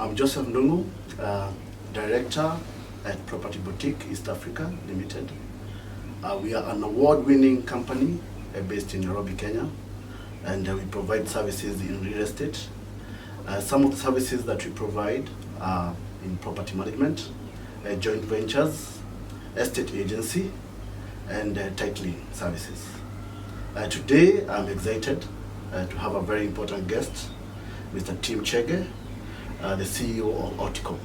I'm Joseph Ndung'u, Director at Property Boutique East Africa Limited. We are an award-winning company based in Nairobi, Kenya, and we provide services in real estate. Some of the services that we provide are in property management, joint ventures, estate agency, and titling services. Today, I'm excited to have a very important guest, Mr. Tim Chege, the CEO of Optimum.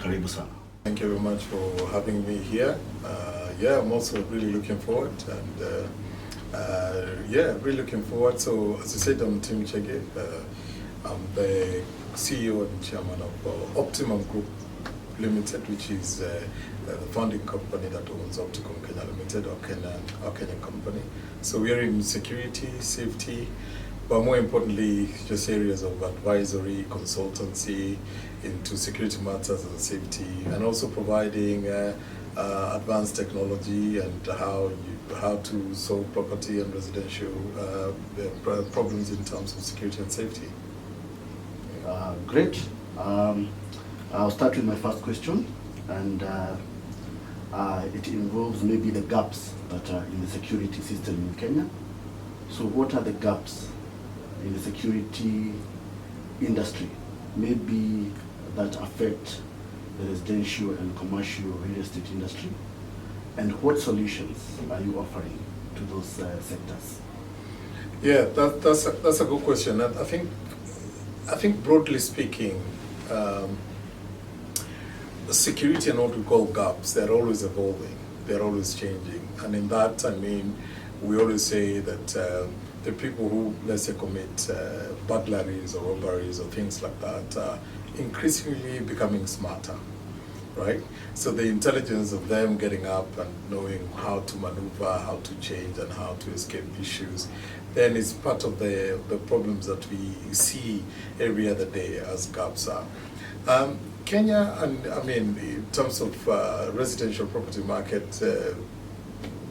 Karibu sana. Thank you very much for having me here. I'm also really looking forward, and really looking forward. So, as you said, I'm Tim Chege. I'm the CEO and chairman of Optimum Group Limited, which is the founding company that owns Optimum Kenya Limited, our Kenyan company. So we are in security, safety, but more importantly, just areas of advisory, consultancy into security matters and safety, and also providing advanced technology and how to solve property and residential problems in terms of security and safety. Great. I'll start with my first question, and it involves maybe the gaps that are in the security system in Kenya. So what are the gaps in the security industry, maybe that affect the residential and commercial real estate industry, and what solutions are you offering to those sectors? Yeah, that's a good question. I think broadly speaking, security and what we call gaps, they're always evolving, they're always changing. And in that, I mean, we always say that the people who, let's say, commit burglaries or robberies or things like that are increasingly becoming smarter, right? So the intelligence of them getting up and knowing how to maneuver, how to change, and how to escape issues, then it's part of the problems that we see every other day as gaps are. Kenya, and I mean, in terms of residential property market,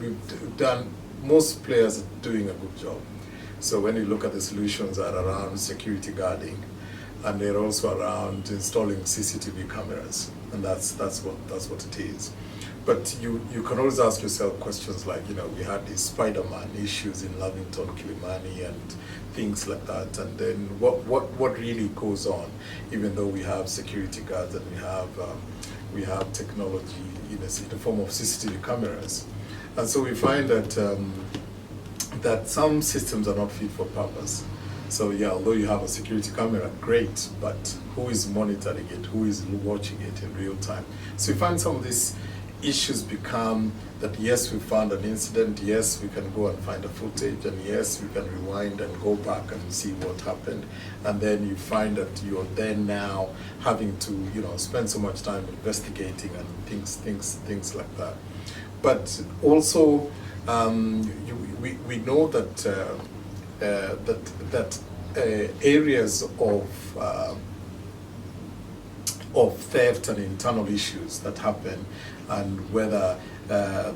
we've done, most players are doing a good job. So when you look at the solutions are around security guarding, and they're also around installing CCTV cameras, and that's what it is. But you can always ask yourself questions like, we had these Spider-Man issues in Lavington, Kilimani, and things like that. And then what really goes on, even though we have security guards and we have technology in the form of CCTV cameras. And so we find that that some systems are not fit for purpose. So yeah, although you have a security camera, great, but who is monitoring it? Who is watching it in real time? So we find some of these issues become that, yes, we found an incident, yes, we can go and find a footage, and yes, we can rewind and go back and see what happened. And then you find that you're then now having to, spend so much time investigating and things like that. But also, we know that areas of theft and internal issues that happen, and whether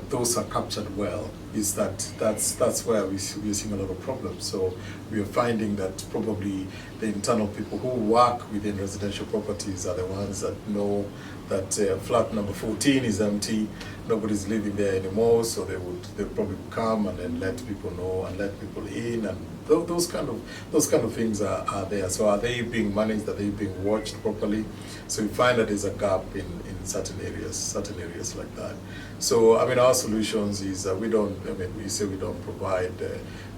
those are captured well, is that's where we're seeing a lot of problems. So we are finding that probably the internal people who work within residential properties are the ones that know that flat number 14 is empty, nobody's living there anymore, so they'll probably come and then let people know and let people in, and those kind of things are there. So are they being managed? Are they being watched properly? So we find that there's a gap in certain areas like that. So I mean, our solutions is we say we don't provide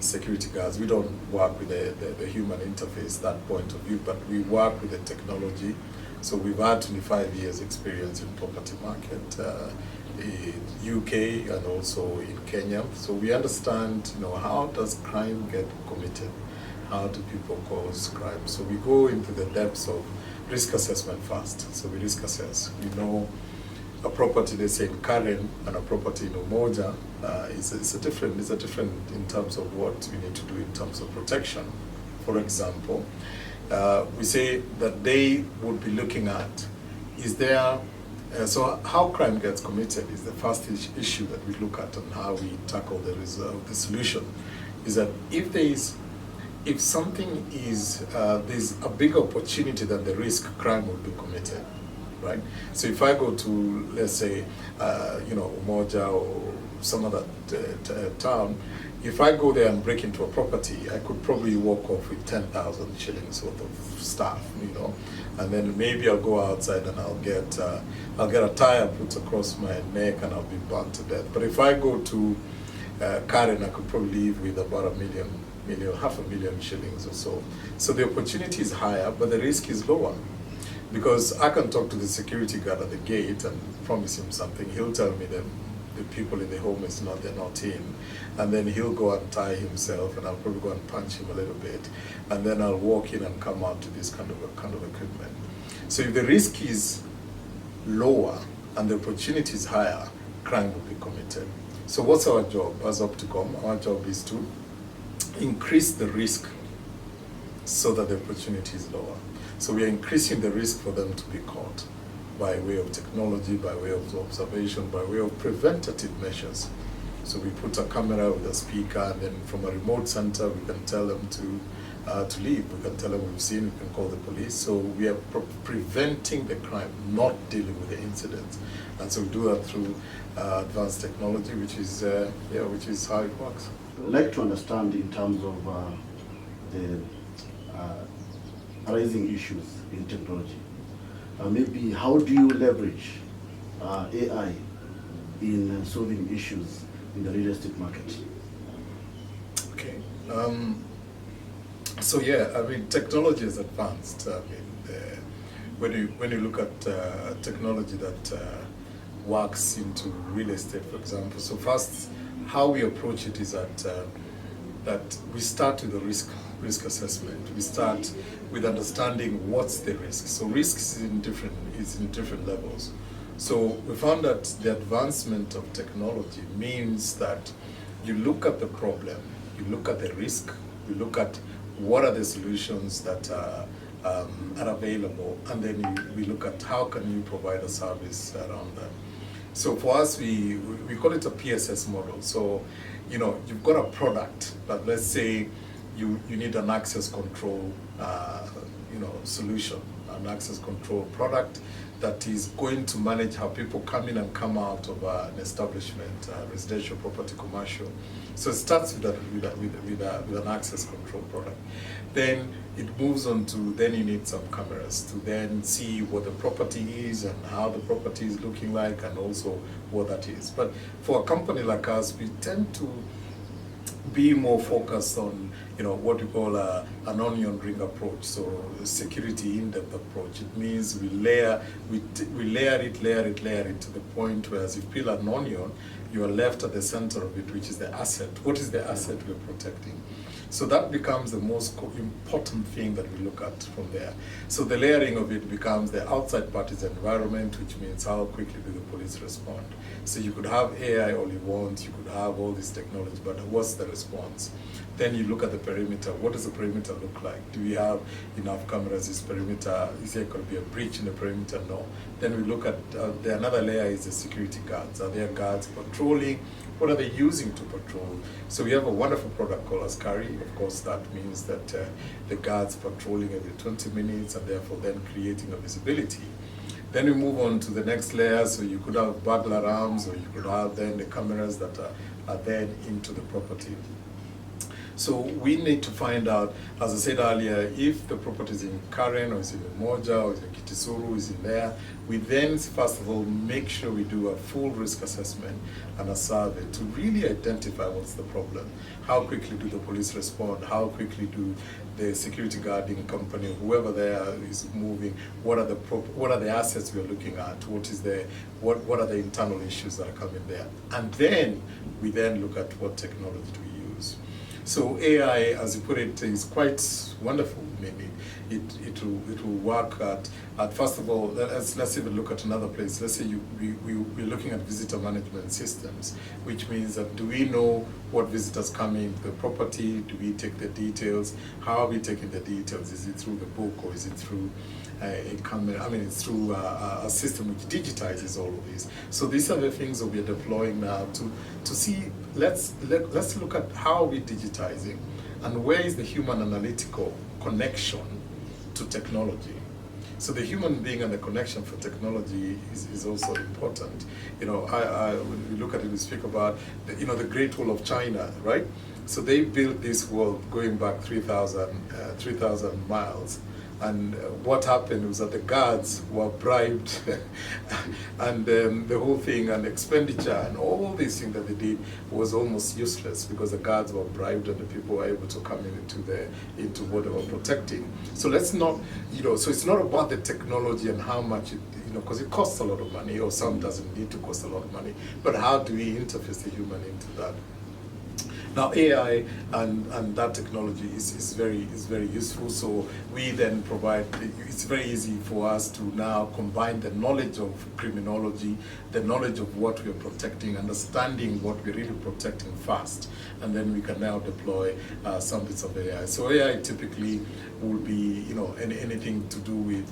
security guards. We don't work with the human interface, that point of view, but we work with the technology. So we've had 25 years experience in property market, in UK and also in Kenya. So we understand, how does crime get committed? How do people cause crime? So we go into the depths of risk assessment first. So we risk assess. We know a property, they say in Karen, and a property in Umoja is a different in terms of what we need to do in terms of protection. For example, we say that they would be looking at, is there, so how crime gets committed is the first issue that we look at, and how we tackle the solution is that if if something is, there's a big opportunity than the risk, crime will be committed, right? So if I go to, let's say, Umoja or some other town, if I go there and break into a property, I could probably walk off with 10,000 shillings worth of stuff, and then maybe I'll go outside and I'll get a tire put across my neck and I'll be burnt to death. But if I go to Karen, I could probably leave with about half a million shillings or so. So the opportunity is higher, but the risk is lower. Because I can talk to the security guard at the gate and promise him something. He'll tell me that the people in the home they're not in. And then he'll go and tie himself, and I'll probably go and punch him a little bit. And then I'll walk in and come out to this kind of equipment. So if the risk is lower and the opportunity is higher, crime will be committed. So what's our job as Opticom? Our job is to increase the risk so that the opportunity is lower. So we are increasing the risk for them to be caught by way of technology, by way of observation, by way of preventative measures. So we put a camera with a speaker, and then from a remote center we can tell them to leave. We can tell them we've seen, we can call the police. So we are preventing the crime, not dealing with the incidents. And so we do that through advanced technology, which is how it works. I'd like to understand in terms of the arising issues in technology. Maybe how do you leverage AI in solving issues in the real estate market? Okay. So yeah, I mean, technology is advanced. When you look at technology that works into real estate, for example. So first, how we approach it is that we start with the risk assessment. We start with understanding what's the risk. So risk is in different levels. So we found that the advancement of technology means that you look at the problem, you look at the risk, you look at what are the solutions that are available, and then we look at how can you provide a service around that. So for us, we call it a PSS model. So, you've got a product, but let's say you need an access control, solution, an access control product that is going to manage how people come in and come out of an establishment, residential property, commercial. So it starts with an access control product. Then it moves on to, then you need some cameras to then see what the property is and how the property is looking like, and also what that is. But for a company like us, we tend to be more focused on, what we call an onion ring approach. So security in-depth approach. It means we layer it to the point where, as you peel an onion, you are left at the center of it, which is the asset. What is the asset we're protecting? So that becomes the most important thing that we look at from there. So the layering of it becomes the outside part is the environment, which means how quickly do the police respond. So you could have AI all you want, you could have all this technology, but what's the response? Then you look at the perimeter. What does the perimeter look like? Do we have enough cameras? Is there going to be a breach in the perimeter? No. Then we look at, another layer is the security guards. Are there guards patrolling? What are they using to patrol? So we have a wonderful product called Askari. Of course, that means that the guards patrolling every 20 minutes and therefore then creating a visibility. Then we move on to the next layer. So you could have burglar alarms, or you could have then the cameras that are then into the property. So we need to find out, as I said earlier, if the property is in Karen, or is in Umoja, or is in Kitisuru, is in there, we then, first of all, make sure we do a full risk assessment and a survey to really identify what's the problem. How quickly do the police respond? How quickly do the security guarding company, whoever there is moving, what are the assets we're looking at? What are the internal issues that are coming there? And then we then look at what technology do we use. So AI, as you put it, is quite wonderful. Maybe it will work at first of all, let's even look at another place. Let's say we're looking at visitor management systems, which means that do we know what visitors come into the property? Do we take the details? How are we taking the details? Is it through the book, or is it through a camera? I mean, it's through a system which digitizes all of this. So these are the things that we're deploying now to see. Let's look at how we're digitizing, and where is the human analytical connection to technology? So the human being and the connection for technology is also important. When we look at it, we speak about the Great Wall of China, right? So they built this wall going back 3,000 miles. And what happened was that the guards were bribed and the whole thing and expenditure and all these things that they did was almost useless because the guards were bribed and the people were able to come into what they were protecting. So let's not, so it's not about the technology and how much it, because it costs a lot of money, or some doesn't need to cost a lot of money, but how do we interface the human into that? Now AI and that technology is very useful. So we then provide. It's very easy for us to now combine the knowledge of criminology, the knowledge of what we are protecting, understanding what we're really protecting fast, and then we can now deploy some bits of AI. So AI typically will be anything to do with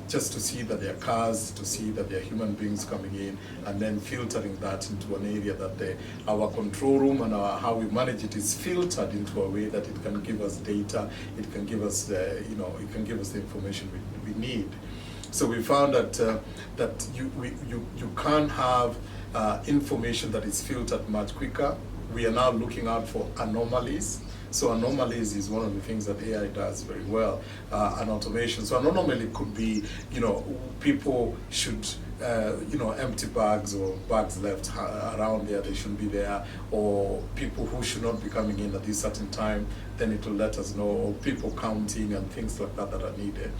just to see that there are cars, to see that there are human beings coming in, and then filtering that into an area that our control room and how we manage it is filtered into a way that it can give us data, it can give us it can give us the information we need. So we found that you can't have information that is filtered much quicker. We are now looking out for anomalies. So anomalies is one of the things that AI does very well, and automation. So an anomaly could be, people should, empty bags or bags left around there, they shouldn't be there, or people who should not be coming in at this certain time, then it will let us know, or people counting and things like that are needed.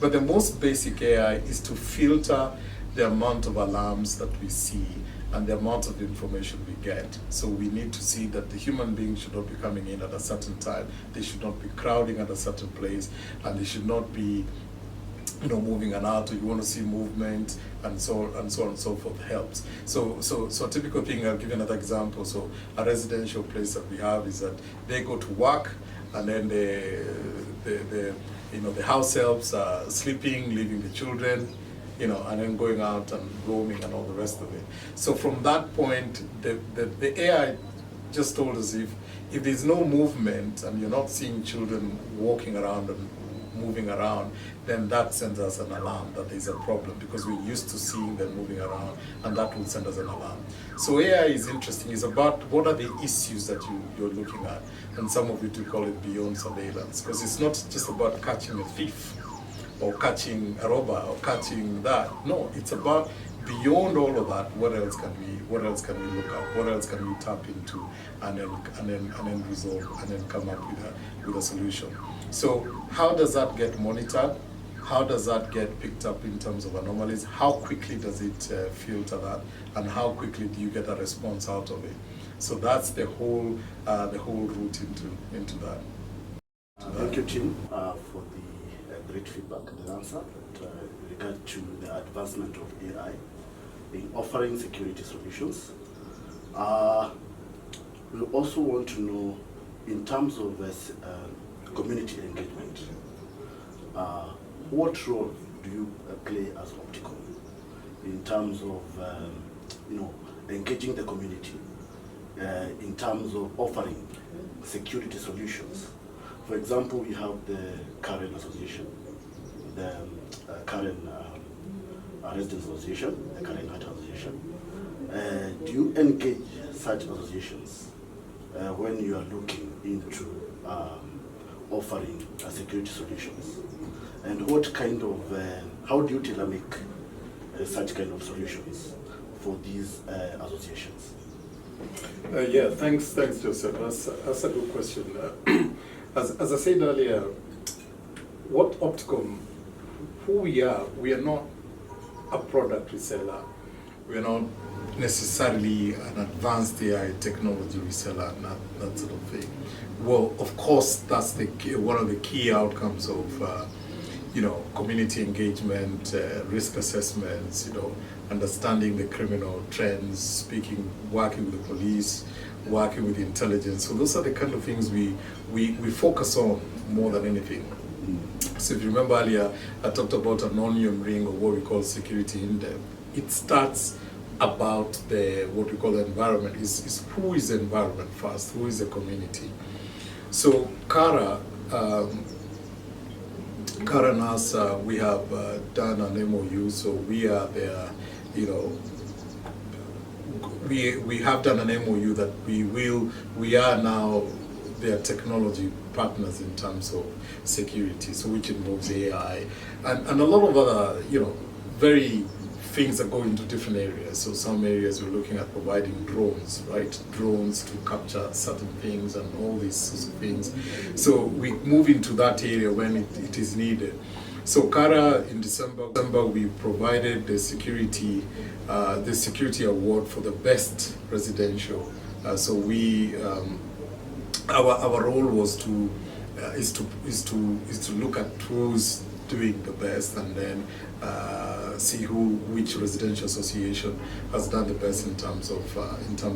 But the most basic AI is to filter the amount of alarms that we see and the amount of information we get. So we need to see that the human being should not be coming in at a certain time, they should not be crowding at a certain place, and they should not be moving and out. You want to see movement and so on and so forth helps. So a typical thing, I'll give you another example. So a residential place that we have is that they go to work and then the house helps are sleeping, leaving the children, and then going out and roaming and all the rest of it. So from that point, the AI just told us if there's no movement and you're not seeing children walking around and moving around, then that sends us an alarm that there's a problem, because we're used to seeing them moving around, and that will send us an alarm. So AI is interesting. It's about what are the issues that you're looking at, and some of it we call it beyond surveillance, because it's not just about catching a thief or catching a robber or catching that. No, it's about beyond all of that. What else can we look at? What else can we tap into, and then resolve, and then come up with a solution. So how does that get monitored? How does that get picked up in terms of anomalies? How quickly does it filter that? And how quickly do you get a response out of it? So that's the whole route into that. Thank you, Tim, for the great feedback and the answer with regard to the advancement of AI in offering security solutions. We also want to know, in terms of community engagement, what role do you play as Optimum in terms of engaging the community, in terms of offering security solutions? For example, we have the Karen Association, the Karen Residents Association, the Karen Heart Association. Do you engage such associations when you are looking into offering security solutions? And what kind of, how do you tailor make such kind of solutions for these associations? Yeah, thanks, Joseph. That's a good question. As I said earlier, what Optimum, who we are not a product reseller. We are not necessarily an advanced AI technology reseller, that sort of thing. Well, of course, that's one of the key outcomes of community engagement, risk assessments, understanding the criminal trends, working with the police, working with the intelligence. So those are the kind of things we focus on more than anything. So if you remember earlier, I talked about an onion ring, or what we call security in depth. It starts about what we call the environment. Is who is the environment first? Who is the community? So Kara, Kara and us, we have done an MOU, so we are there, you know, we have done an MOU that we are now their technology partners in terms of security, so which involves AI and a lot of other, you know, very things that go into different areas. So some areas we're looking at providing drones, right? Drones to capture certain things and all these sorts of things. So we move into that area when it is needed. So Kara, in December we provided the security award for the best residential. So we our role was to is to look at who's doing the best and then see which residential association has done the best in terms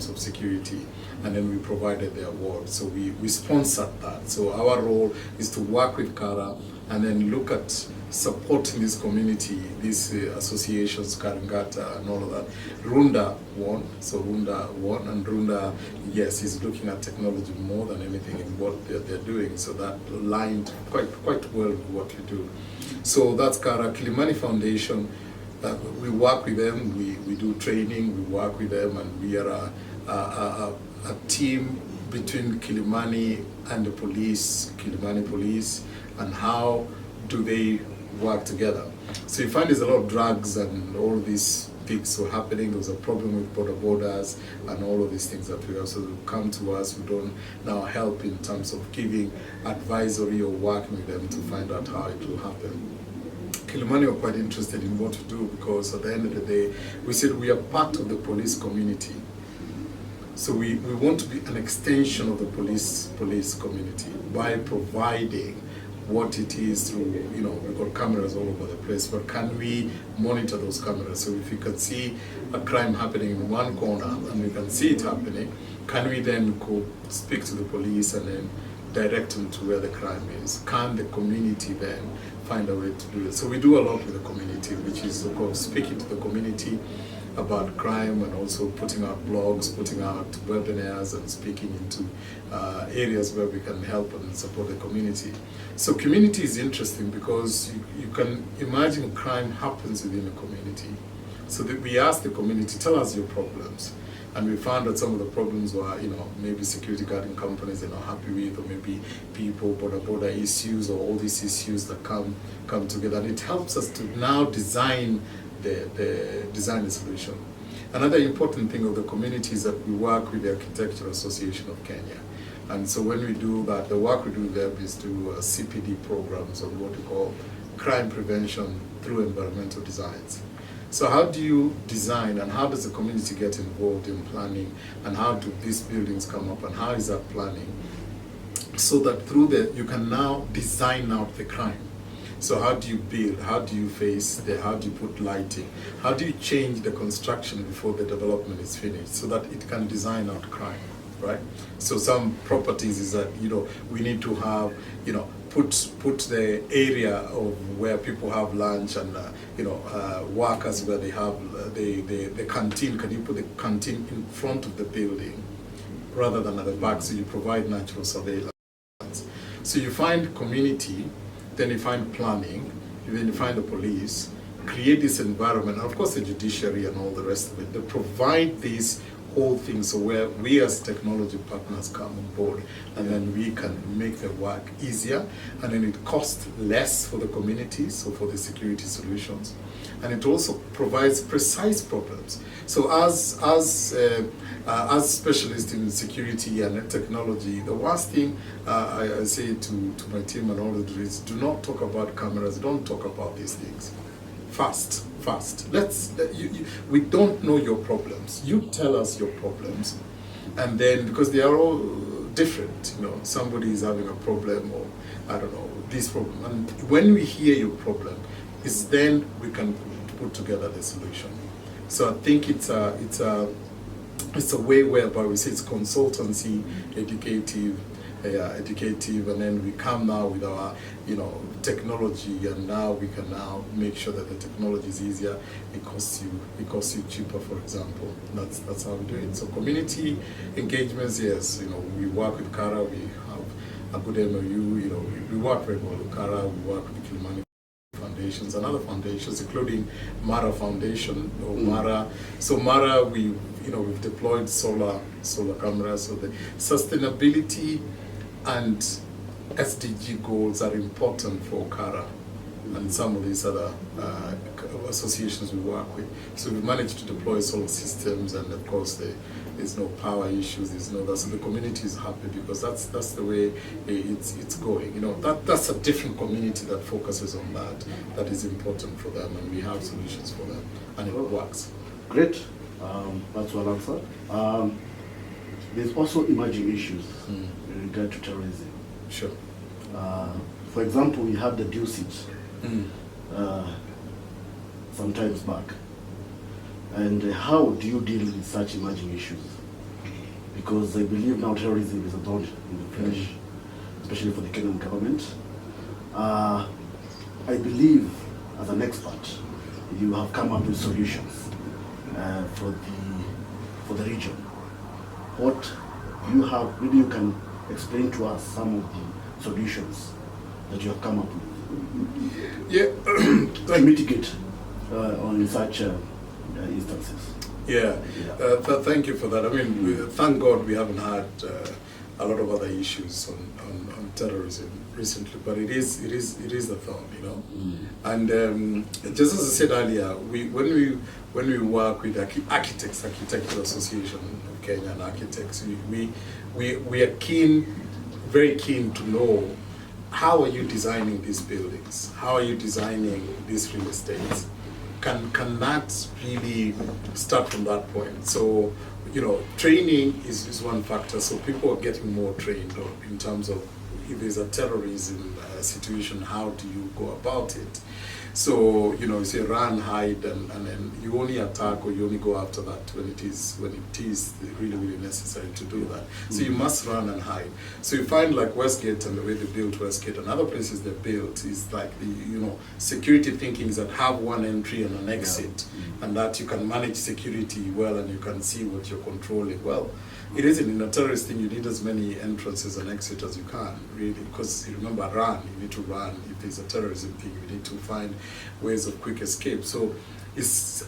of security, and then we provided the award. So we sponsored that. So our role is to work with Kara and then look at supporting this community, these associations, Karingata and all of that. Runda won, so Runda won, and Runda, yes, is looking at technology more than anything in what they're doing, so that aligned quite well with what we do. So that's Kara. Kilimani Foundation, we work with them, we do training, we work with them, and we are a team between Kilimani and the police, Kilimani police, and how do they work together. So you find there's a lot of drugs and all these things were happening. There was a problem with borders and all of these things that we also come to us. We don't now help in terms of giving advisory or working with them to find out how it will happen. Kilimani were quite interested in what to do because at the end of the day, we said we are part of the police community. So we want to be an extension of the police community by providing what it is through, you know, we've got cameras all over the place, but can we monitor those cameras? So if you can see a crime happening in one corner and we can see it happening, can we then go speak to the police and then direct them to where the crime is? Can the community then find a way to do it? So we do a lot with the community, which is, of course, speaking to the community about crime and also putting out blogs, putting out webinars and speaking into areas where we can help and support the community. So community is interesting because you can imagine crime happens within a community. So that we asked the community, tell us your problems. And we found that some of the problems were, you know, maybe security guarding companies they're not happy with, or maybe people, border issues, or all these issues that come together. And it helps us to now design the solution. Another important thing of the community is that we work with the Architectural Association of Kenya. And so when we do that, the work we do there is to CPD programs or what we call crime prevention through environmental designs. So how do you design and how does the community get involved in planning and how do these buildings come up and how is that planning? So that through you can now design out the crime. So how do you build? How do you face how do you put lighting? How do you change the construction before the development is finished so that it can design out crime, right? So some properties is that, you know, we need to have, you know, put the area of where people have lunch and, you know, workers where they have the canteen. Can you put the canteen in front of the building rather than at the back? So you provide natural surveillance. So you find community, then you find planning, then you find the police, create this environment, and of course the judiciary and all the rest of it. They provide these whole things so where we as technology partners come on board and then we can make the work easier and then it costs less for the community, so for the security solutions. And it also provides precise problems. So as specialists in security and technology, the worst thing I say to my team and all of it is do not talk about cameras, don't talk about these things. Fast. We don't know your problems. You tell us your problems. And then, because they are all different, you know, somebody is having a problem or, I don't know, this problem. And when we hear your problem, it's then we can put together the solution. So I think it's a way whereby we say it's consultancy, educative, and then we come now with our, you know, technology, and now we can now make sure that the technology is easier. It costs you cheaper, for example. That's how we do it. So community engagements, yes, you know, we work with Kara. We have a good MOU. You know, we work very well with Kara, we work with Kilimani Foundations and other foundations, including Mara Foundation or Mara. So Mara, we've deployed solar cameras. So the sustainability and SDG goals are important for Kara and some of these other associations we work with. So we managed to deploy solar systems, and of course there's no power issues, there's no that. So the community is happy because that's the way it's going. You know, that's a different community that focuses on that. That is important for them, and we have solutions for them, and it works. Great. That's well answered. There's also emerging issues in regard to terrorism. Sure. For example, we had the Dusit sometimes back. And how do you deal with such emerging issues? Because I believe now terrorism is a thorn in the flesh, especially for the Kenyan government. I believe, as an expert, you have come up with solutions for the region. What you have, maybe you can explain to us some of the solutions that you have come up with. Yeah, to mitigate on such instances. Yeah, thank you for that. I mean, thank God we haven't had a lot of other issues on terrorism recently, but it is the thorn, you know. And just as I said earlier, when we work with Architectural Association of Kenya and architects, we are very keen to know, how are you designing these buildings? How are you designing these real estates? Can that really start from that point? So, you know, training is one factor. So people are getting more trained in terms of, if there's a terrorism situation, how do you go about it? So, you know, you say run, hide, and then you only attack or you only go after that when it is really, really necessary to do that. So you must run and hide. So you find like Westgate and the way they built Westgate and other places they built is like the, you know, security thinkings that have one entry and an exit, and that you can manage security well and you can see what you're controlling well. It isn't. In a terrorist thing, you need as many entrances and exits as you can, really, because remember, you need to run. If there's a terrorism thing, you need to find ways of quick escape. So it's,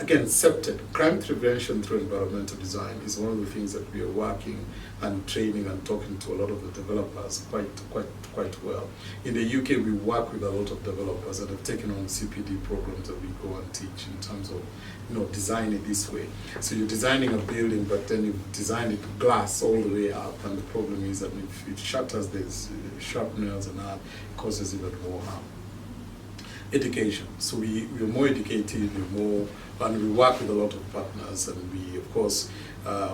again, SEPTED, crime prevention through environmental design, is one of the things that we are working and training and talking to a lot of the developers quite well. In the UK, we work with a lot of developers that have taken on CPD programs that we go and teach in terms of, you know, design it this way. So you're designing a building, but then you've designed it glass all the way up, and the problem is that if it shatters, there's sharp nails and that causes even more harm. Education. So we're more educated, and we work with a lot of partners, and we, of course,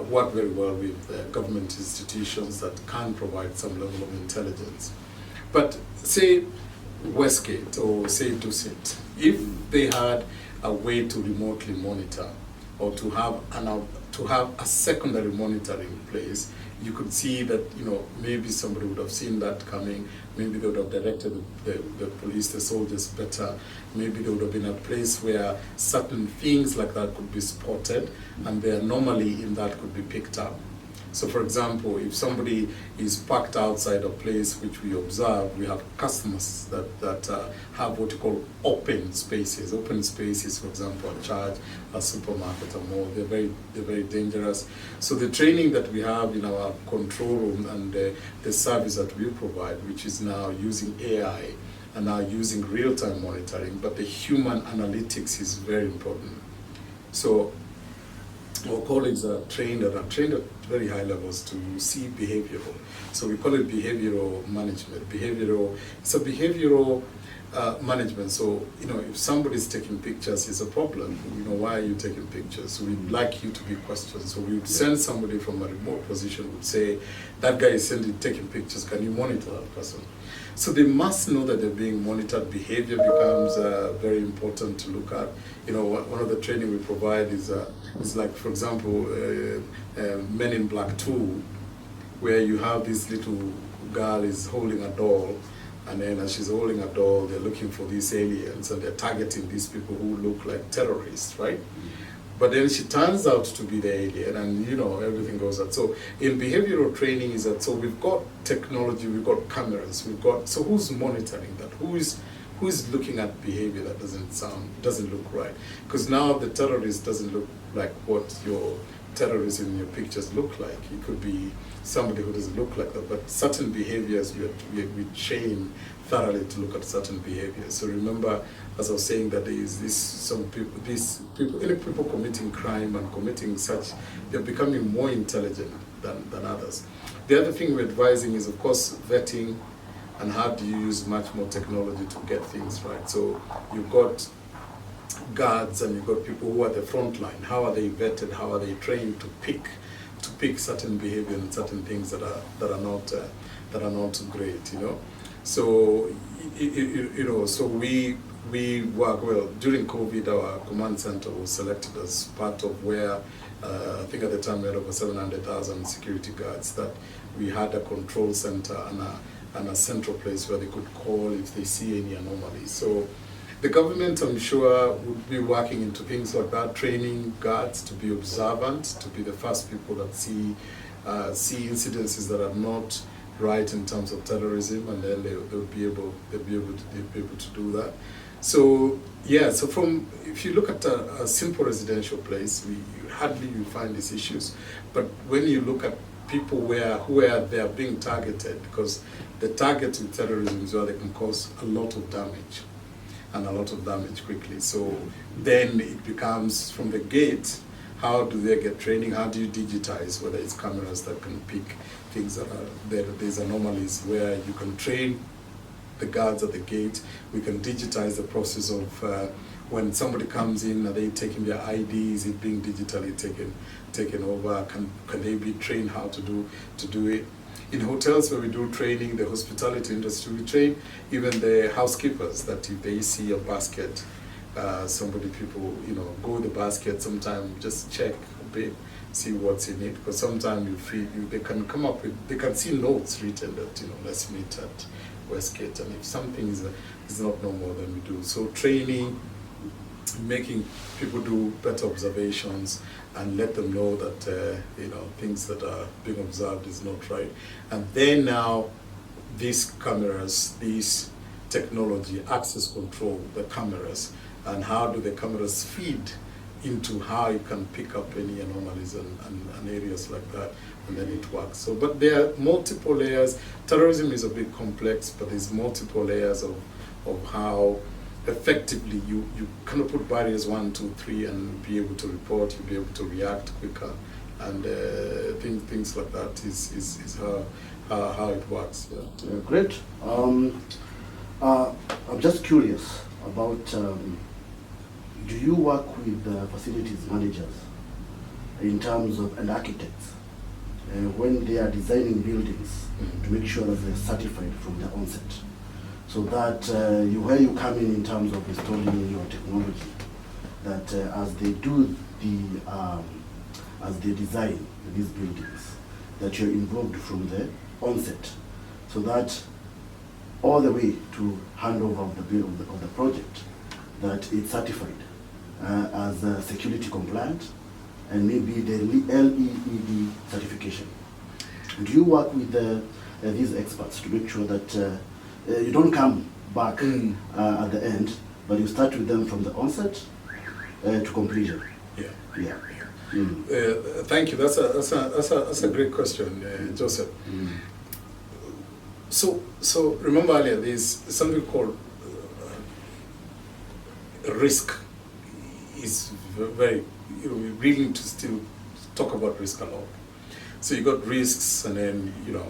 work very well with government institutions that can provide some level of intelligence. But say Westgate or say Dusit, if they had a way to remotely monitor or to have a secondary monitoring place, you could see that, you know, maybe somebody would have seen that coming, maybe they would have directed the police, the soldiers better, maybe there would have been a place where certain things like that could be spotted, and the anomaly in that could be picked up. So for example, if somebody is parked outside a place which we observe, we have customers that have what you call open spaces. Open spaces, for example, a church, a supermarket, a mall, they're very dangerous. So the training that we have in our control room and the service that we provide, which is now using AI and now using real-time monitoring, but the human analytics is very important. So our colleagues are trained at very high levels to see behavioral. So we call it behavioral management. It's a behavioral management. So, you know, if somebody's taking pictures, it's a problem. You know, why are you taking pictures? So we'd like you to be questioned. So we would send somebody from a remote position, would say, that guy is taking pictures, can you monitor that person? So they must know that they're being monitored. Behavior becomes very important to look at. You know, one of the training we provide is like, for example, Men in Black 2, where you have this little girl is holding a doll, and then as she's holding a doll, they're looking for these aliens, and they're targeting these people who look like terrorists, right? But then she turns out to be the alien, and everything goes out. So in behavioral training is that, so we've got technology, we've got cameras, so who's monitoring that? Who is looking at behavior that doesn't look right? Because now the terrorist doesn't look like what your terrorists in your pictures look like. It could be somebody who doesn't look like that, but certain behaviors we train thoroughly to look at certain behaviors. So remember, as I was saying, that there is these people committing crime and committing such, they're becoming more intelligent than others. The other thing we're advising is, of course, vetting, and how do you use much more technology to get things right. So you've got guards and you've got people who are the front line. How are they vetted? How are they trained to pick certain behavior and certain things that are not great, So so we work well. During COVID, our command center was selected as part of where I think at the time we had over 700,000 security guards, that we had a control center and a central place where they could call if they see any anomalies. So the government, I'm sure, would be working into things like that, training guards to be observant, to be the first people that see incidences that are not right in terms of terrorism, and then they'll be able to do that. So if you look at a simple residential place, hardly you find these issues. But when you look at people who they are being targeted, because the target in terrorism is where they can cause a lot of damage, and a lot of damage quickly. So then it becomes, from the gate, how do they get training? How do you digitize, whether it's cameras that can pick things that are there, there's anomalies where you can train the guards at the gate. We can digitize the process of when somebody comes in, are they taking their ID? Is it being digitally taken over? Can they be trained how to do it? In hotels where we do training, the hospitality industry, we train even the housekeepers that if they see a basket, people go with the basket, sometimes just check a bit, see what's in it, because sometimes they can come up with, they can see notes written that, let's meet at Westgate, and if something is not normal, then we do. So training, making people do better observations, and let them know that things that are being observed is not right. And then now these cameras, this technology, access control the cameras, and how do the cameras feed into how you can pick up any anomalies and areas like that, and then it works. So, but there are multiple layers. Terrorism is a bit complex, but there's multiple layers of how effectively you cannot put barriers 1, 2, 3 and be able to report, you'll be able to react quicker, and things like that is how it works. Yeah. Great. I'm just curious about, do you work with facilities managers in terms of, and architects, when they are designing buildings, to make sure that they're certified from the onset? So that where you come in terms of installing your technology, that as they do as they design these buildings, that you're involved from the onset, so that all the way to handover of the project, that it's certified as security compliant, and maybe the LEED certification. Do you work with these experts to make sure that you don't come back at the end, but you start with them from the onset to completion? Yeah. Thank you. That's a great question, Joseph. So remember earlier, there's something called risk. Is very, we really need to still talk about risk a lot. So you got risks, and then you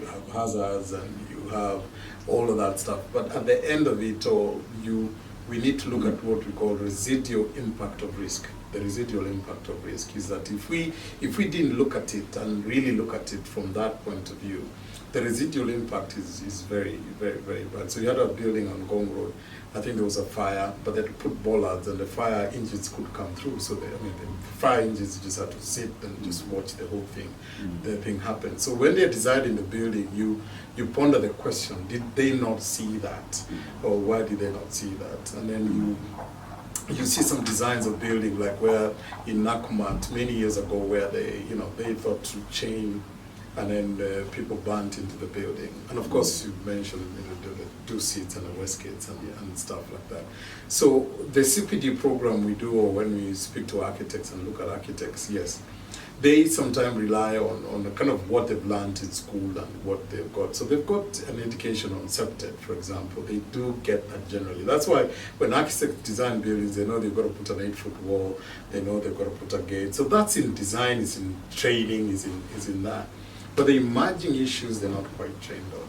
have hazards, and you have all of that stuff. But at the end of it all, we need to look at what we call residual impact of risk. The residual impact of risk is that if we didn't look at it and really look at it from that point of view, the residual impact is very, very, very bad. So you had a building on Gong Road. I think there was a fire, but they had put bollards, and the fire engines could come through. So the fire engines just had to sit and just watch the whole thing, the thing happen. So when they're designing the building, you ponder the question: did they not see that, or why did they not see that? And then you see some designs of building, like where in Nakumatt many years ago, where they thought to chain, and then people burnt into the building. And of course, you mentioned the 2 seats and the west gates and stuff like that. So the CPD program we do, or when we speak to architects and look at architects, yes, they sometimes rely on the kind of what they've learned in school and what they've got. So they've got an education on septet, for example. They do get that generally. That's why when architects design buildings, they know they've got to put an 8-foot wall, they know they've got to put a gate. So that's in design, is in training, is in that. But the emerging issues, they're not quite trained on.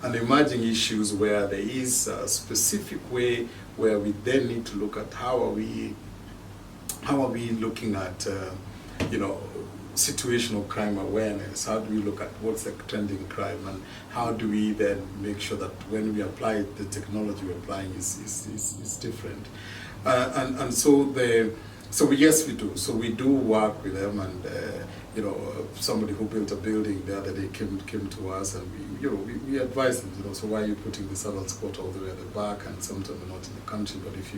And the emerging issues where there is a specific way where we then need to look at how are we looking at situational crime awareness. How do we look at what's the trending crime, and how do we then make sure that when we apply it, the technology we're applying is different. So yes, we do. So we do work with them, and somebody who built a building the other day came to us, and we advise them. So why are you putting the servants' court all the way at the back, and sometimes we're not in the country, but if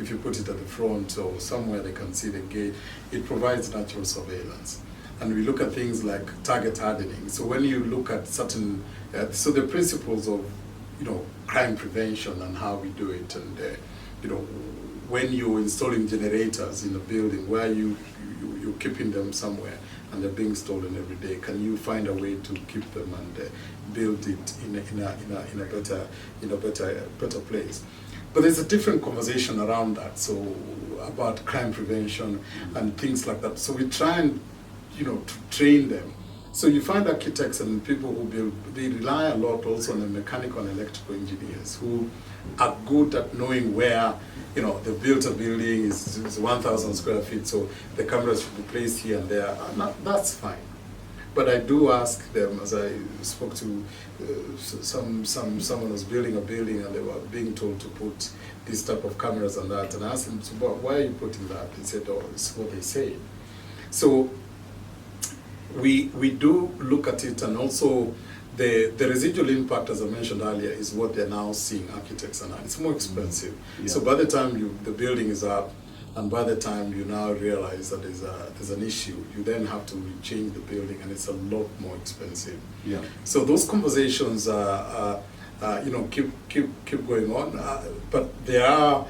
you put it at the front or somewhere they can see the gate, it provides natural surveillance. And we look at things like target hardening. So when you look at certain, so the principles of crime prevention and how we do it, and when you're installing generators in a building where you're keeping them somewhere and they're being stolen every day, can you find a way to keep them and build it in a better place? But there's a different conversation around that, so about crime prevention and things like that. So we try and to train them. So you find architects and people who build, they rely a lot also on the mechanical and electrical engineers who are good at knowing where, they built a building, is 1,000 square feet, so the cameras should be placed here and there. That's fine. But I do ask them, as I spoke to someone was building a building and they were being told to put this type of cameras and that, and I asked them, so, why are you putting that? They said, oh, it's what they say. So we do look at it, and also the residual impact, as I mentioned earlier, is what they're now seeing architects, and it's more expensive. Yeah. So by the time the building is up, and by the time you now realize that there's an issue, you then have to change the building, and it's a lot more expensive. Yeah. So those conversations keep going on, but there are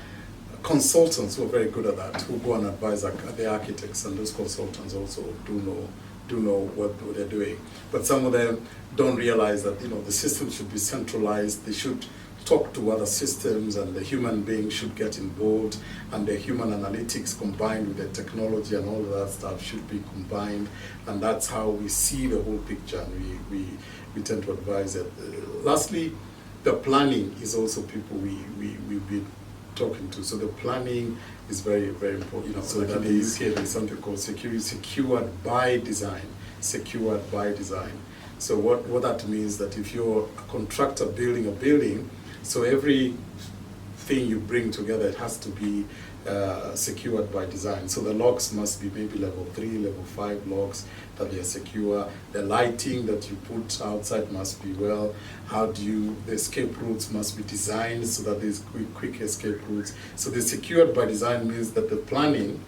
consultants who are very good at that, who go and advise the architects, and those consultants also do know what they're doing. But some of them don't realize that the system should be centralized. They should talk to other systems, and the human being should get involved, and the human analytics combined with the technology and all of that stuff should be combined, and that's how we see the whole picture, and we tend to advise it. Lastly, the planning is also people we've been talking to. So the planning is very, very important. So like in the UK, there's something called secured by design. Secured by design. So what that means that if you're a contractor building a building, so every thing you bring together, it has to be secured by design. So the locks must be maybe level 3, level 5 locks, that they are secure. The lighting that you put outside must be well. The escape routes must be designed so that there's quick escape routes. So the secured by design means that the planning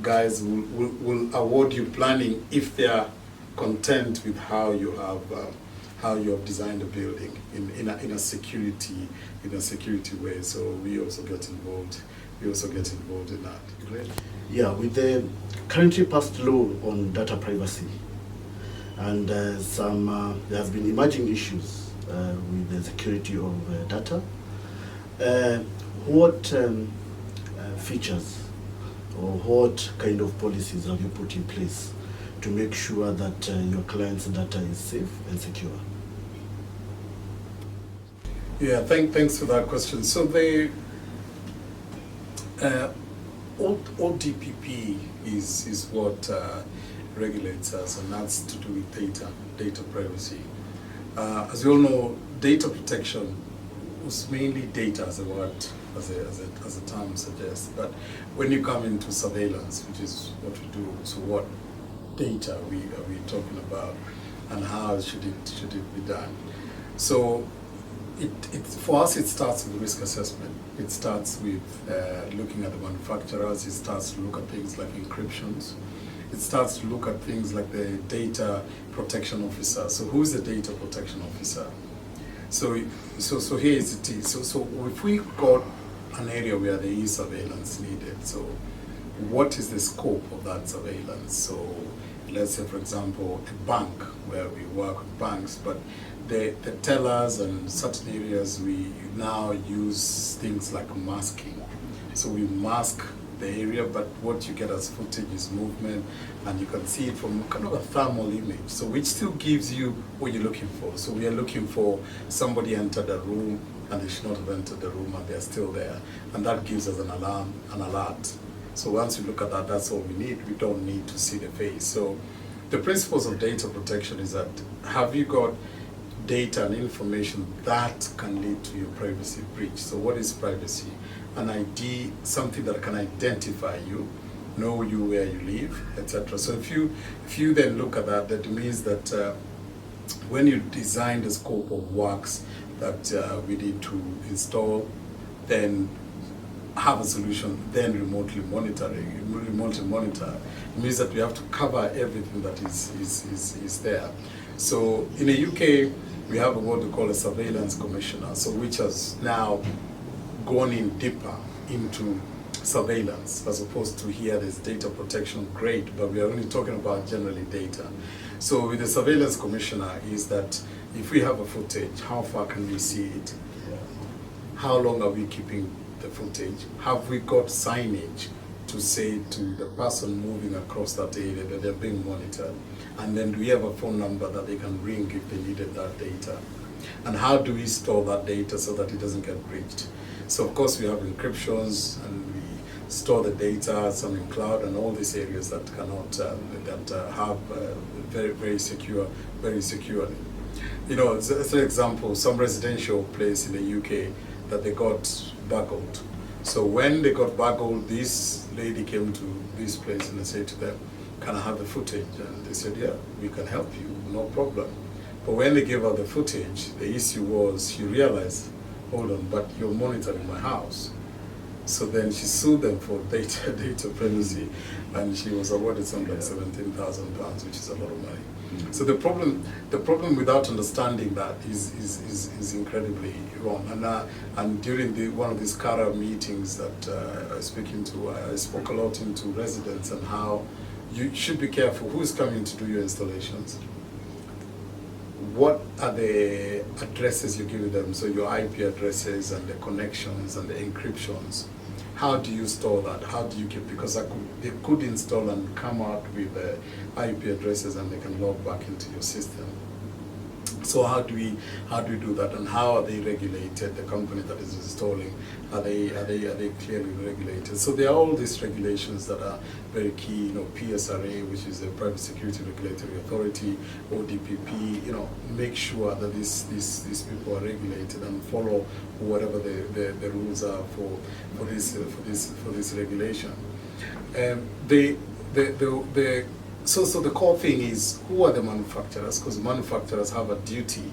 guys will award you planning if they are content with how you have designed a building in a security way. So we also get involved. In that. Great. Yeah, with the currently passed law on data privacy, and there has been emerging issues with the security of data. What features or what kind of policies have you put in place to make sure that your clients' data is safe and secure? Yeah, thanks for that question. So the ODPP is what regulates us, and that's to do with data privacy. As you all know, data protection was mainly data as a word, as a term suggests. But when you come into surveillance, which is what we do, so what data are we talking about, and how should it be done? So for us, it starts with risk assessment. It starts with looking at the manufacturers. It starts to look at things like encryptions. It starts to look at things like the data protection officer. So who's the data protection officer? So here is it. So if we got an area where there is surveillance needed, so what is the scope of that surveillance? So let's say, for example, a bank, where we work with banks, but the tellers and certain areas, we now use things like masking. So we mask the area, but what you get as footage is movement, and you can see it from kind of a thermal image, so which still gives you what you're looking for. So we are looking for somebody entered the room and they should not have entered the room and they're still there, and that gives us an alarm, an alert. So once you look at that, that's all we need. We don't need to see the face. So the principles of data protection is that, have you got data and information that can lead to your privacy breach? So what is privacy? An ID, something that can identify you, know you where you live, etc. So if you then look at that, that means that when you design the scope of works that we need to install, then have a solution, then remotely monitor. It means that we have to cover everything that is there. So in the UK, we have what we call a surveillance commissioner, so which has now gone in deeper into surveillance, as opposed to here there's data protection, great, but we are only talking about generally data. So with the surveillance commissioner is that if we have a footage, how far can we see it? How long are we keeping the footage? Have we got signage to say to the person moving across that area that they're being monitored? And then do we have a phone number that they can ring if they needed that data? And how do we store that data so that it doesn't get breached? So of course we have encryptions, and we store the data, some in cloud, and all these areas that cannot, have very securely. You know, as an example, some residential place in the UK that they got burgled. So when they got burgled, this lady came to this place and they said to them, "Can I have the footage?" And they said, "Yeah, we can help you, no problem." But when they gave her the footage, the issue was she realized, hold on, but you're monitoring my house. So then she sued them for data privacy, and she was awarded something like £17,000, which is a lot of money. So the problem without understanding that is incredibly wrong. And during one of these CARA meetings that I was speaking to, I spoke a lot into residents and how you should be careful who is coming to do your installations. What are the addresses you're giving them? So your IP addresses and the connections and the encryptions. How do you store that? How do you keep? Because they could install and come out with IP addresses and they can log back into your system. So how do we do that, and how are they regulated? The company that is installing, are they clearly regulated? So there are all these regulations that are very key. You know, PSRA, which is the Private Security Regulatory Authority, ODPP. You know, make sure that these people are regulated and follow whatever the rules are for this regulation. So the core thing is, who are the manufacturers? Because manufacturers have a duty.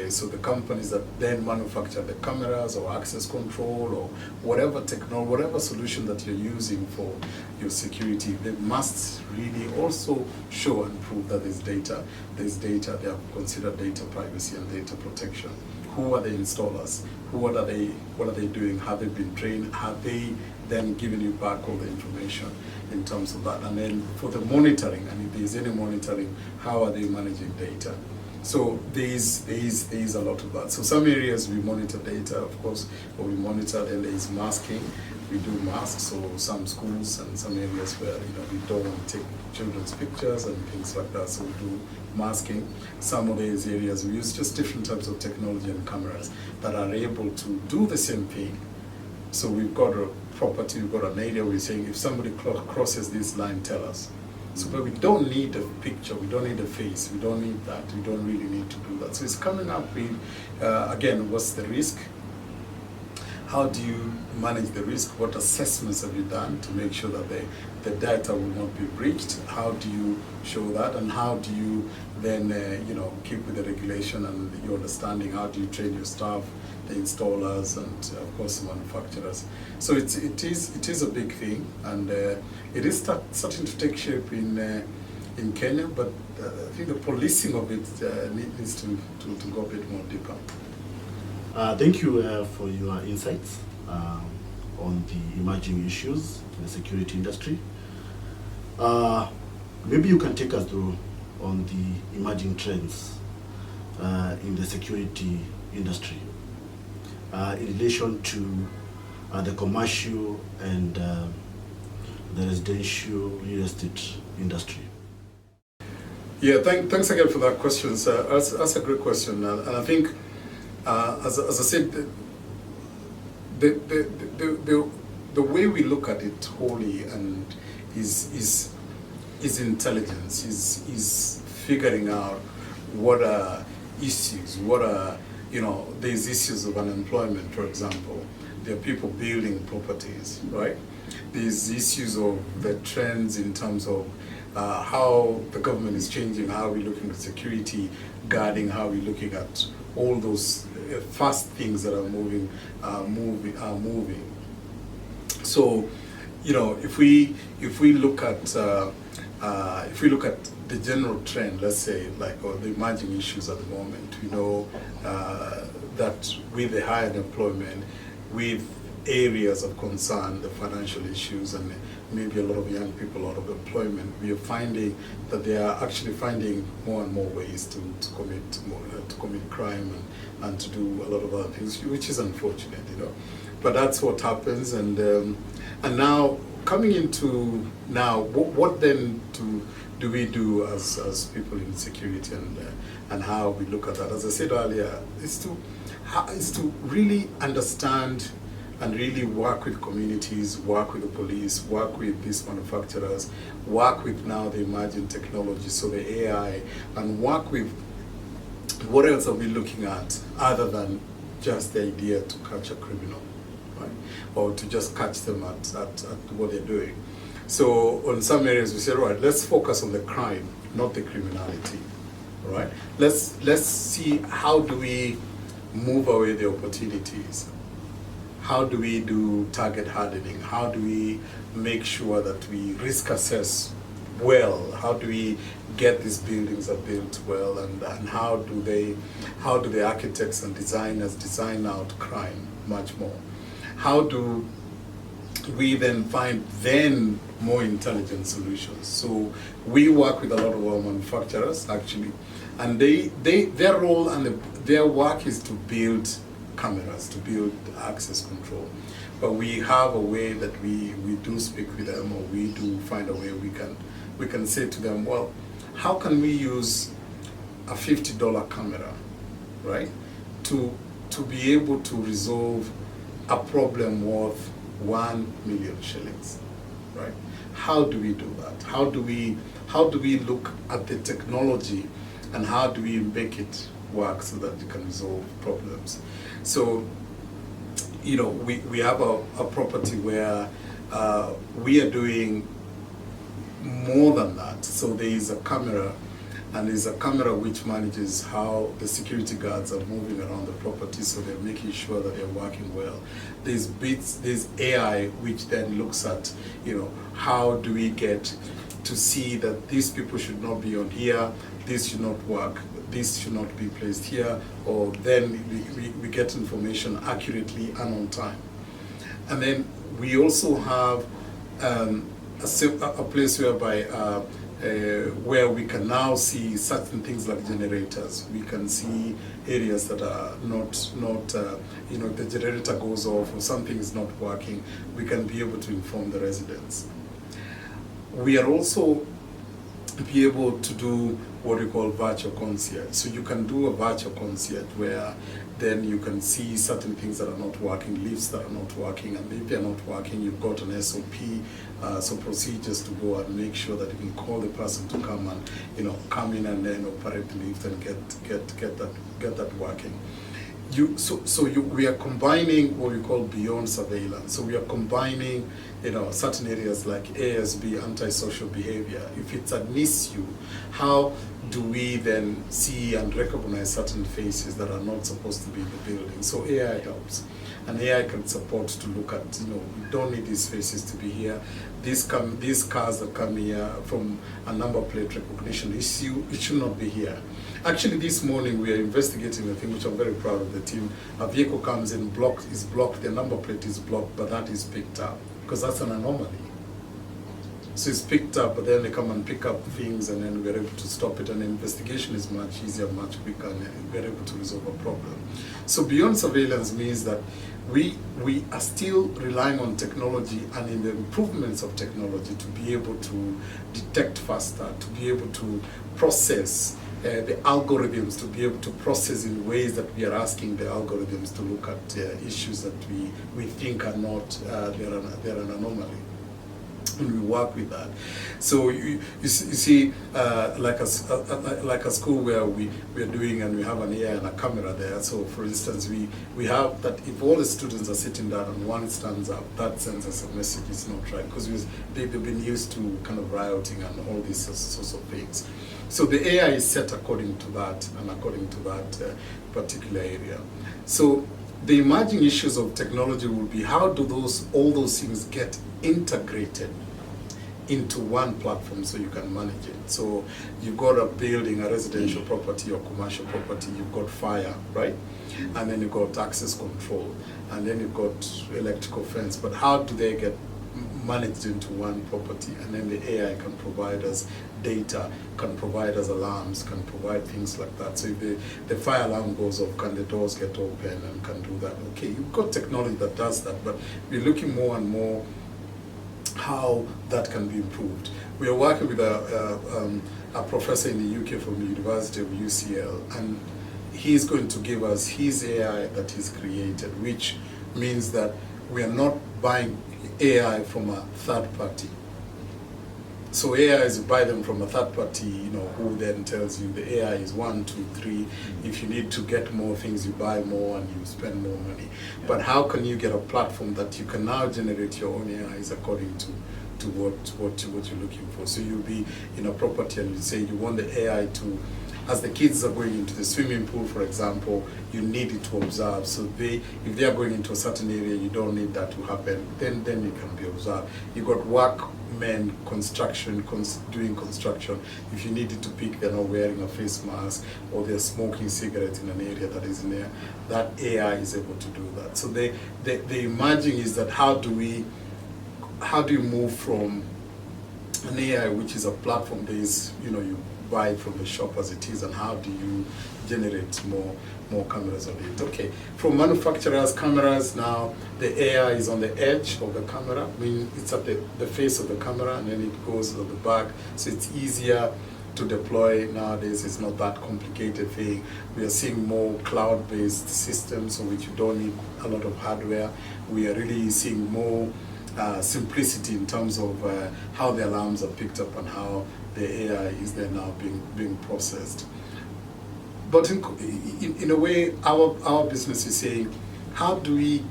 So the companies that then manufacture the cameras or access control or whatever solution that you're using for your security, they must really also show and prove that there's data. They have considered data privacy and data protection. Who are the installers? What are they doing? Have they been trained? Have they then given you back all the information in terms of that? And then for the monitoring, and if there's any monitoring, how are they managing data? So there is a lot of that. So some areas we monitor data, of course, or we monitor, and there is masking. We do masks, so some schools and some areas where we don't want to take children's pictures and things like that, so we do masking. Some of these areas we use just different types of technology and cameras that are able to do the same thing. So we've got a property, we've got an area where we're saying if somebody crosses this line, tell us. So, but we don't need a picture, we don't need a face, we don't need that, we don't really need to do that. So it's coming up with, again, what's the risk? How do you manage the risk? What assessments have you done to make sure that the data will not be breached? How do you show that? And how do you then keep with the regulation and your understanding? How do you train your staff, the installers, and of course the manufacturers? So it is a big thing, and it is starting to take shape in Kenya, but I think the policing of it needs to go a bit more deeper. Thank you for your insights on the emerging issues in the security industry. Maybe you can take us through on the emerging trends in the security industry in relation to the commercial and the residential real estate industry. Yeah, thanks again for that question, sir. That's a great question, and I think, as I said, the way we look at it wholly and is intelligence, is figuring out what are issues, what are, there's issues of unemployment, for example. There are people building properties, right? There's issues of the trends in terms of how the government is changing, how we're looking at security, guarding, how we're looking at all those fast things that are moving. So, if we look at the general trend, let's say, or the emerging issues at the moment, we know that with the high unemployment, with areas of concern, the financial issues, and maybe a lot of young people out of employment, we are finding that they are actually finding more and more ways to commit crime and to do a lot of other things, which is unfortunate, But that's what happens, and now coming into what then do we do as people in security, and how we look at that? As I said earlier, is to really understand and really work with communities, work with the police, work with these manufacturers, work with now the emerging technology, so the AI, and work with what else are we looking at other than just the idea to catch a criminal, right? Or to just catch them at what they're doing. So on some areas we say, right, let's focus on the crime, not the criminality, right? Let's see, how do we move away the opportunities? How do we do target hardening? How do we make sure that we risk assess well? How do we get these buildings are built well, and how do the architects and designers design out crime much more? How do we then find more intelligent solutions? So we work with a lot of our manufacturers actually, and their role and their work is to build cameras, to build access control. But we have a way that we do speak with them, or we do find a way we can say to them, well, how can we use a $50 camera, right, to be able to resolve a problem worth 1 million shillings, right? How do we do that? How do we look at the technology, and how do we make it work so that you can resolve problems? So, we have a property where we are doing more than that. So there is a camera, and there's a camera which manages how the security guards are moving around the property, so they're making sure that they're working well. There's AI which then looks at, how do we get to see that these people should not be on here, this should not work, this should not be placed here, or then we get information accurately and on time. And then we also have a place whereby where we can now see certain things like generators. We can see areas that are not the generator goes off or something is not working, we can be able to inform the residents. We are also be able to do what we call virtual concierge. So you can do a virtual concierge where then you can see certain things that are not working, lifts that are not working, and if they're not working, you've got an SOP, so procedures to go and make sure that you can call the person to come and come in and then operate the lift and get that working. we are combining what we call beyond surveillance. So we are combining, certain areas like ASB, antisocial behavior. If it's an issue, how do we then see and recognize certain faces that are not supposed to be in the building? So AI helps. And AI can support to look at, we don't need these faces to be here. These cars that come here from a number plate recognition issue, it should not be here. Actually, this morning we are investigating a thing which I'm very proud of the team. A vehicle comes in, is blocked, the number plate is blocked, but that is picked up, because that's an anomaly. So it's picked up, but then they come and pick up things, and then we're able to stop it, and the investigation is much easier, much quicker, and we're able to resolve a problem. So beyond surveillance means that we are still relying on technology and in the improvements of technology to be able to detect faster, to be able to process the algorithms, to be able to process in ways that we are asking the algorithms to look at issues that we think are not, they're an anomaly. And we work with that. So you see, like a school where we are doing, and we have an AI and a camera there. So for instance, we have that if all the students are sitting down and one stands up, that sends us a message. It's not right, because they've been used to kind of rioting and all these sorts of things. So the AI is set according to that and according to that particular area. So the emerging issues of technology will be, how do all those things get integrated into one platform so you can manage it? So you've got a building, a residential property or commercial property, you've got fire, right? And then you've got access control, and then you've got electrical fence. But how do they get managed into one property? And then the AI can provide us data, can provide us alarms, can provide things like that. So if the fire alarm goes off, can the doors get open, and can do that? Okay, you've got technology that does that, but we're looking more and more how that can be improved. We are working with a professor in the UK from the University of UCL, and he's going to give us his AI that he's created, which means that we are not buying AI from a third party. So AI is, you buy them from a third party, who then tells you the AI is 1, 2, 3. If you need to get more things, you buy more and you spend more money. Yeah. But how can you get a platform that you can now generate your own AIs according to what you're looking for? So you'll be in a property and you say you want the AI to, as the kids are going into the swimming pool, for example, you need it to observe. So if they are going into a certain area, you don't need that to happen. Then it can be observed. You got workmen, doing construction. If you needed to pick, they're not wearing a face mask, or they're smoking cigarettes in an area that is in there, that AI is able to do that. So the emerging is that how do you move from an AI, which is a platform-based, you buy it from the shop as it is, and how do you generate more cameras on it? Okay, from manufacturers' cameras, now the AI is on the edge of the camera. I mean, it's at the face of the camera, and then it goes at the back, so it's easier to deploy nowadays. It's not that complicated thing. We are seeing more cloud-based systems, so which you don't need a lot of hardware. We are really seeing more simplicity in terms of how the alarms are picked up and how the AI is there now being processed. But in a way, our business is saying, how do we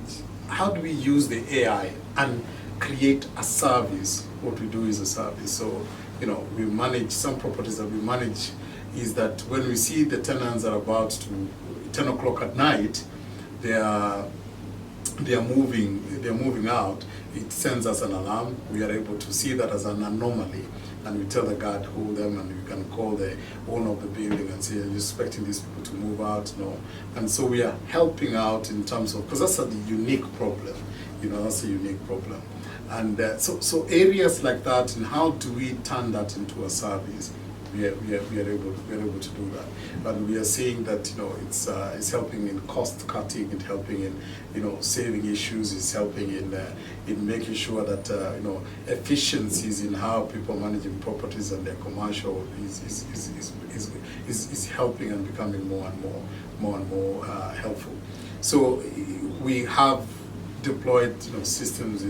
use the AI and create a service? What we do is a service. So we manage some properties that we manage. Is that when we see the tenants are about to 10 o'clock at night, they are moving out, it sends us an alarm. We are able to see that as an anomaly, and we tell the guard who them, and we can call the owner of the building and say, are you expecting these people to move out? No. And so we are helping out in terms of, because that's a unique problem, that's a unique problem. And so areas like that, and how do we turn that into a service? We are able to do that, and we are seeing that it's helping in cost cutting, it's helping in saving issues, it's helping in making sure that efficiencies in how people are managing properties and their commercial is helping and becoming more and more helpful. So we have deployed systems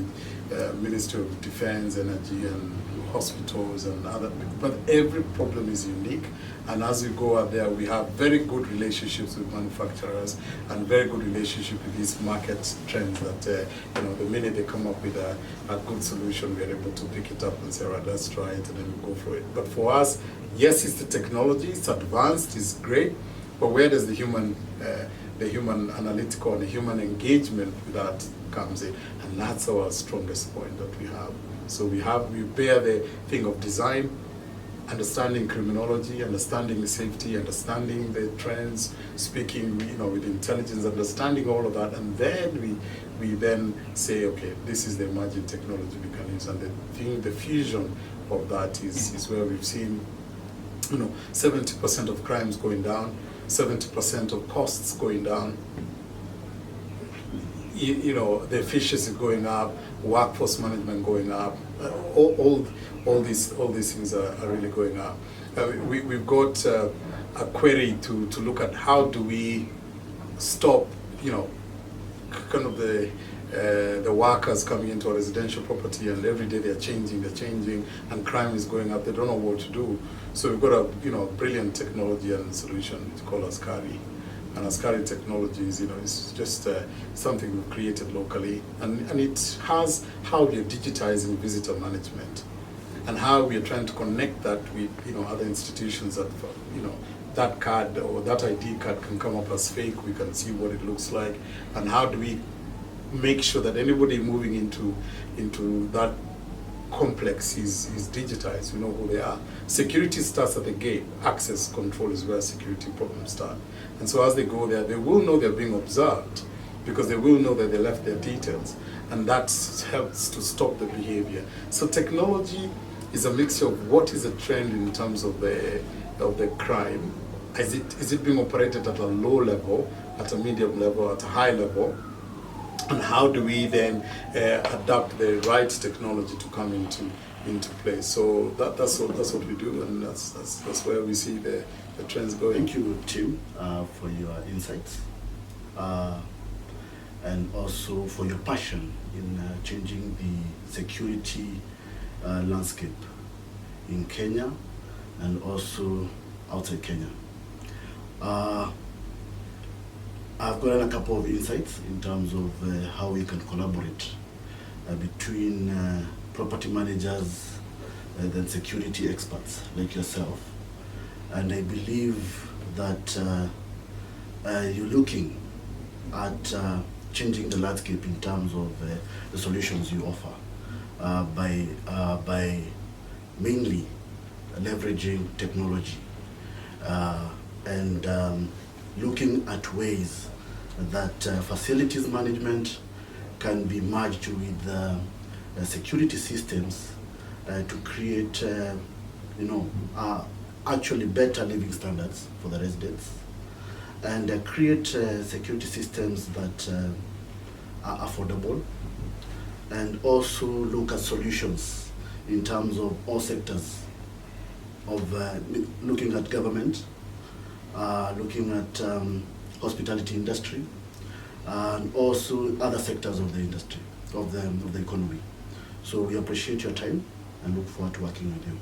Ministry of Defense, Energy, and hospitals and other, but every problem is unique. And as we go out there, we have very good relationships with manufacturers and very good relationship with these market trends that, the minute they come up with a good solution, we're able to pick it up and say, all right, let's try it, and then we go for it. But for us, yes, it's the technology, it's advanced, it's great, but where does the human analytical and the human engagement with that comes in? And that's our strongest point that we have. So we bear the thing of design, understanding criminology, understanding the safety, understanding the trends, speaking, with intelligence, understanding all of that, and then we then say, okay, this is the emerging technology we can use, and the fusion of that is where we've seen, 70% of crimes going down, 70% of costs going down, the efficiency going up, workforce management going up, all these things are really going up. We've got a query to look at how do we stop, kind of the workers coming into a residential property, and every day they're changing, and crime is going up. They don't know what to do. So we've got a brilliant technology and solution. It's called Askari. And Askari Technologies, it's just something we've created locally, and it has how we are digitizing visitor management, and how we are trying to connect that with other institutions that that card or that ID card can come up as fake. We can see what it looks like, and how do we make sure that anybody moving into that complex is digitized. We know who they are. Security starts at the gate. Access control is where security problems start. And so as they go there, they will know they're being observed, because they will know that they left their details, and that helps to stop the behavior. So technology is a mixture of what is a trend in terms of the crime. Is it being operated at a low level, at a medium level, at a high level? And how do we then adapt the right technology to come into place? So that's what we do, and that's where we see the trends going. Thank you, Tim, for your insights, and also for your passion in changing the security landscape in Kenya and also outside Kenya. I've gotten a couple of insights in terms of how we can collaborate between property managers and then security experts like yourself. And I believe that you're looking at changing the landscape in terms of the solutions you offer by mainly leveraging technology and looking at ways that facilities management can be merged with security systems to create, actually better living standards for the residents, and create security systems that are affordable, and also look at solutions in terms of all sectors of looking at government, looking at hospitality industry, and also other sectors of the industry, of the economy. So we appreciate your time and look forward to working with you.